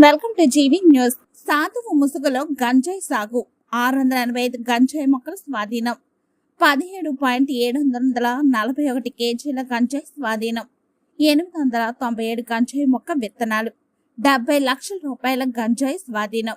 Welcome to GV news. సాధువు ముసుగులో గంజాయి సాగు 685 గంజాయి మొక్కల స్వాధీనం. 17,741 కేజీల గంజాయి స్వాధీనం. 897 గంజాయి మొక్క విత్తనాలు. 70 లక్షల రూపాయల గంజాయి స్వాధీనం.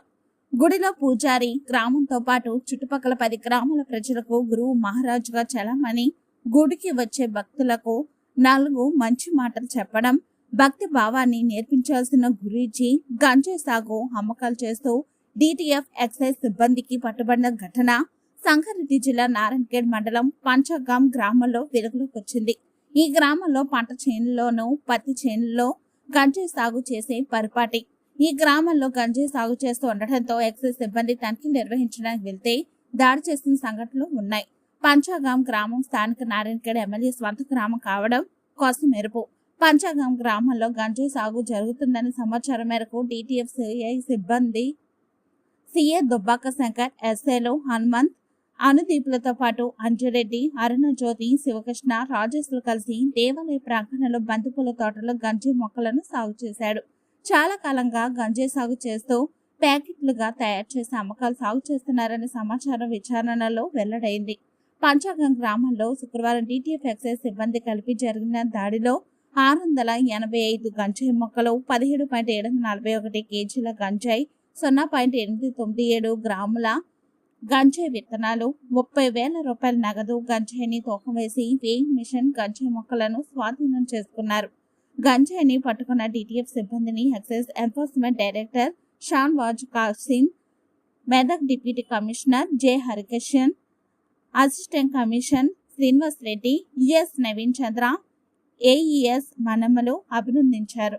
గుడిలో పూజారి గ్రామంతో పాటు చుట్టుపక్కల 10 గ్రామాల ప్రజలకు గురువు మహారాజుగా చలామణి. గుడికి వచ్చే భక్తులకు 4 మంచి మాటలు చెప్పడం, భక్తి భావాన్ని నేర్పించాల్సిన గురూజీ గంజాయి సాగు అమ్మకాలు చేస్తూ డిటిఎఫ్ ఎక్సైజ్ సిబ్బందికి పట్టుబడిన ఘటన సంగారెడ్డి జిల్లా నారాయణఖేడ్ మండలం పంచగాం గ్రామంలో వెలుగులోకి వచ్చింది. ఈ గ్రామంలో పంట చేనుల్లోనూ పత్తి చేనుల్లో గంజాయి సాగు చేసే పరిపాటి. ఈ గ్రామంలో గంజాయి సాగు చేస్తూ ఉండటంతో ఎక్సైజ్ సిబ్బంది తనిఖీ నిర్వహించడానికి వెళ్తే దాడి చేసిన సంఘటనలు ఉన్నాయి. పంచగాం గ్రామం స్థానిక నారాయణఖేడ్ ఎమ్మెల్యే స్వంత గ్రామం కావడం కోసం మెరుపు. పంచగాం గ్రామంలో గంజాయి సాగు జరుగుతుందని సమాచారం మేరకు డిటిఎఫ్ సిఐ సిబ్బంది సిఏ దుబ్బాక శంకర్, ఎస్ఏలో హనుమంత్, అనుదీపులతో పాటు అంజిరెడ్డి, అరుణజ్యోతి, శివకృష్ణ, రాజేశ్వరు కలిసి దేవాలయ ప్రాంగణంలో బంతిపూల తోటలో గంజాయి మొక్కలను సాగు చేశాడు. చాలా కాలంగా గంజాయి సాగు చేస్తూ ప్యాకెట్లుగా తయారు చేసి అమ్మకాలు సాగు చేస్తున్నారని సమాచారం విచారణలో వెల్లడైంది. పంచగాం గ్రామంలో శుక్రవారం డిటిఎఫ్ ఎక్సైజ్ సిబ్బంది కలిపి జరిగిన దాడిలో 685 గంజాయి మొక్కలు, 17,741 కేజీల గంజాయి, 0.897 గ్రాముల గంజాయి విత్తనాలు, 30,000 రూపాయల నగదు గంజాయిని తూకం వేసి వేయింగ్ మిషన్ గంజాయి మొక్కలను స్వాధీనం చేసుకున్నారు. గంజాయిని పట్టుకున్న డిటిఎఫ్ సిబ్బందిని excise enforcement director Shahnawaz Kasim, Medak deputy commissioner J Harikishan, assistant commissioner Srinivas Reddy, ES Naveen Chandra, AES మనమ్మలు అభినందించారు.